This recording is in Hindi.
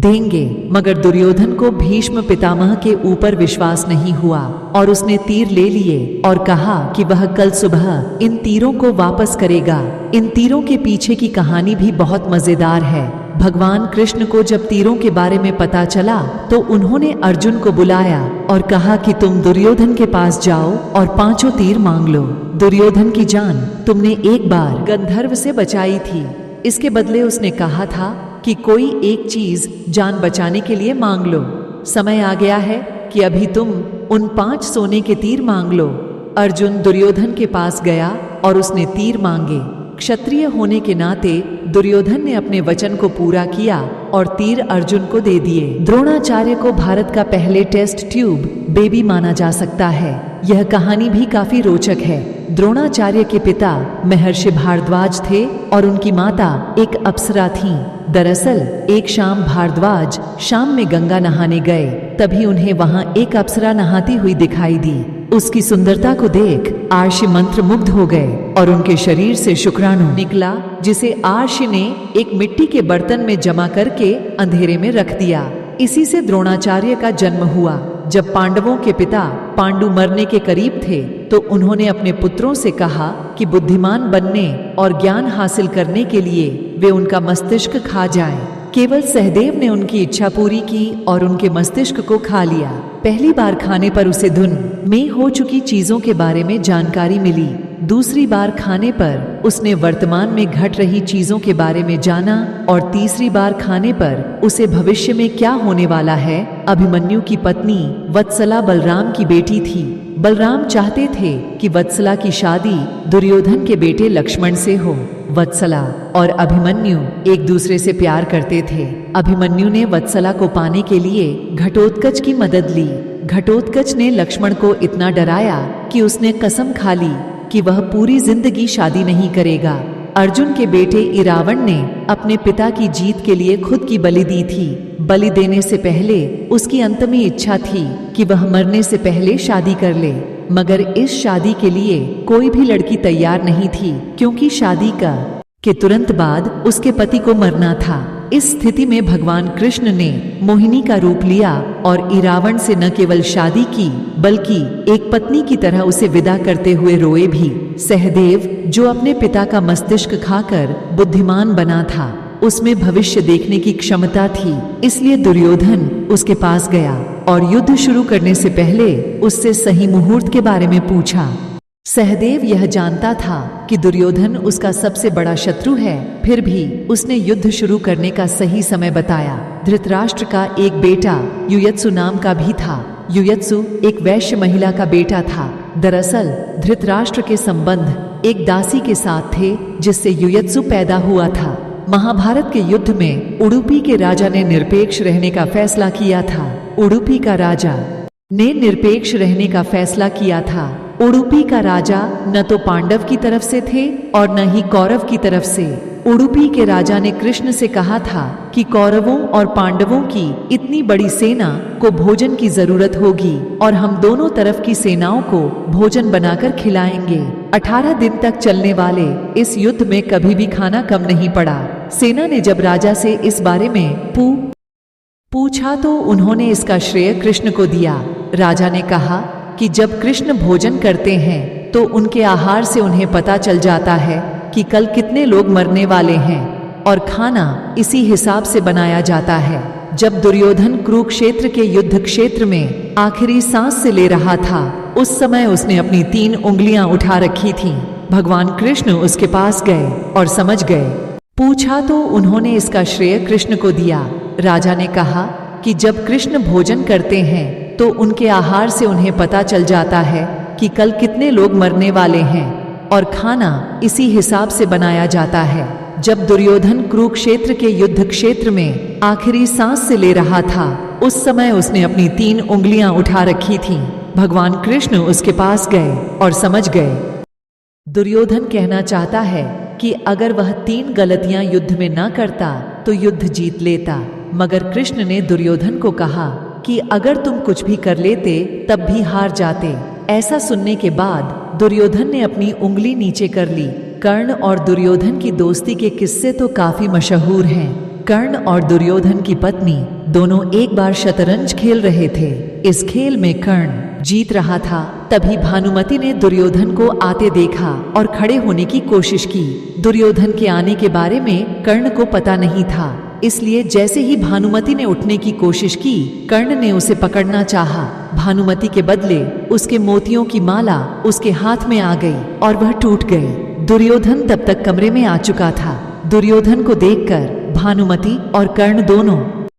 देंगे। मगर दुर्योधन को भीष्म पितामह के ऊपर विश्वास नहीं हुआ और उसने तीर ले लिए और कहा कि वह कल सुबह इन तीरों को वापस करेगा। इन तीरों के पीछे की कहानी भी बहुत मजेदार है। भगवान कृष्ण को जब तीरों के बारे में पता चला तो उन्होंने अर्जुन को बुलाया और कहा कि तुम दुर्योधन के पास जाओ और 5 तीर मांग लो। दुर्योधन की जान तुमने एक बार गंधर्व से बचाई थी, इसके बदले उसने कहा था कि कोई एक चीज जान बचाने के लिए मांग लो। समय आ गया है कि अभी तुम उन 5 सोने के तीर मांग लो। अर्जुन दुर्योधन के पास गया और उसने तीर मांगे। क्षत्रिय होने के नाते दुर्योधन ने अपने वचन को पूरा किया और तीर अर्जुन को दे दिए। द्रोणाचार्य को भारत का पहले टेस्ट ट्यूब बेबी माना जा सकता है। यह कहानी भी काफी रोचक है। द्रोणाचार्य के पिता महर्षि भारद्वाज थे और उनकी माता एक अप्सरा थीं। दरअसल एक शाम भारद्वाज शाम में गंगा नहाने गए, तभी उन्हें वहां एक अप्सरा नहाती हुई दिखाई दी। उसकी सुंदरता को देख आर्षि मंत्र मुग्ध हो गए और उनके शरीर से शुक्राणु निकला, जिसे आर्षि ने एक मिट्टी के बर्तन में जमा करके अंधेरे में रख दिया। इसी से द्रोणाचार्य का जन्म हुआ। जब पांडवों के पिता पांडु मरने के करीब थे तो उन्होंने अपने पुत्रों से कहा कि बुद्धिमान बनने और ज्ञान हासिल करने के लिए वे उनका मस्तिष्क खा जाएं। केवल सहदेव ने उनकी इच्छा पूरी की और उनके मस्तिष्क को खा लिया। पहली बार खाने पर उसे धुन में हो चुकी चीजों के बारे में जानकारी मिली। दूसरी बार खाने पर उसने वर्तमान में घट रही चीजों के बारे में जाना और तीसरी बार खाने पर उसे भविष्य में क्या होने वाला है। अभिमन्यु की पत्नी वत्सला बलराम की बेटी थी। बलराम चाहते थे कि वत्सला की शादी दुर्योधन के बेटे लक्ष्मण से हो। वत्सला और अभिमन्यु एक दूसरे से प्यार करते थे। अभिमन्यु ने वत्सला को पाने के लिए घटोत्कच की मदद ली। घटोत्कच ने लक्ष्मण को इतना डराया कि उसने कसम खा ली कि वह पूरी जिंदगी शादी नहीं करेगा। अर्जुन के बेटे इरावण ने अपने पिता की जीत के लिए खुद की बलि दी थी। बलि देने से पहले उसकी अंतमी इच्छा थी कि वह मरने से पहले शादी कर ले, मगर इस शादी के लिए कोई भी लड़की तैयार नहीं थी, क्योंकि शादी के तुरंत बाद उसके पति को मरना था। इस स्थिति में भगवान कृष्ण ने मोहिनी का रूप लिया और इरावण से न केवल शादी की बल्कि एक पत्नी की तरह उसे विदा करते हुए रोए भी। सहदेव, जो अपने पिता का मस्तिष्क खाकर बुद्धिमान बना था, उसमें भविष्य देखने की क्षमता थी, इसलिए दुर्योधन उसके पास गया और युद्ध शुरू करने से पहले उससे सही मुहूर्त के बारे में पूछा। सहदेव यह जानता था कि दुर्योधन उसका सबसे बड़ा शत्रु है, फिर भी उसने युद्ध शुरू करने का सही समय बताया। धृतराष्ट्र का एक बेटा युयत्सु नाम का भी था। युयत्सु एक वैश्य महिला का बेटा था। दरअसल धृतराष्ट्र के संबंध एक दासी के साथ थे जिससे युयत्सु पैदा हुआ था। महाभारत के युद्ध में उडुपी के राजा ने निरपेक्ष रहने का फैसला किया था। उडुपी का राजा ने निरपेक्ष रहने का फैसला किया था। उडुपी का राजा न तो पांडव की तरफ से थे और न ही कौरव की तरफ से। उडुपी के राजा ने कृष्ण से कहा था कि कौरवों और पांडवों की इतनी बड़ी सेना को भोजन की जरूरत होगी और हम दोनों तरफ की सेनाओं को भोजन बनाकर खिलाएंगे। 18 दिन तक चलने वाले इस युद्ध में कभी भी खाना कम नहीं पड़ा। सेना ने जब राजा से इस बारे में पूछा तो उन्होंने इसका श्रेय कृष्ण को दिया। राजा ने कहा कि जब कृष्ण भोजन करते हैं तो उनके आहार से उन्हें पता चल जाता है कि कल कितने लोग मरने वाले हैं और खाना इसी हिसाब से बनाया जाता है। जब दुर्योधन कुरुक्षेत्र के युद्ध क्षेत्र में आखिरी सांस से ले रहा था, उस समय उसने अपनी 3 उंगलियां उठा रखी थीं। भगवान कृष्ण उसके पास गए और समझ गए। पूछा तो उन्होंने इसका श्रेय कृष्ण को दिया। राजा ने कहा कि जब कृष्ण भोजन करते हैं तो उनके आहार से उन्हें पता चल जाता है कि कल कितने लोग मरने वाले हैं और खाना इसी हिसाब से बनाया जाता है। जब दुर्योधन कुरुक्षेत्र के युद्ध क्षेत्र में आखिरी सांस से ले रहा था, उस समय उसने अपनी 3 उंगलियां उठा रखी थीं। भगवान कृष्ण उसके पास गए और समझ गए। दुर्योधन कहना चाहता है कि अगर वह 3 गलतियां युद्ध में ना करता तो युद्ध जीत लेता, मगर कृष्ण ने दुर्योधन को कहा कि अगर तुम कुछ भी कर लेते तब भी हार जाते। ऐसा सुनने के बाद दुर्योधन ने अपनी उंगली नीचे कर ली। कर्ण और दुर्योधन की दोस्ती के किस्से तो काफी मशहूर हैं। कर्ण और दुर्योधन की पत्नी दोनों एक बार शतरंज खेल रहे थे। इस खेल में कर्ण जीत रहा था। तभी भानुमति ने दुर्योधन को आते देखा और खड़े होने की कोशिश की। दुर्योधन के आने के बारे में कर्ण को पता नहीं था, इसलिए जैसे ही भानुमति ने उठने की कोशिश की, कर्ण ने उसे पकड़ना चाहा। भानुमति के बदले उसके मोतियों की माला उसके हाथ में आ गई और वह टूट गई। दुर्योधन तब तक कमरे में आ चुका था। दुर्योधन को देखकर भानुमति और कर्ण दोनों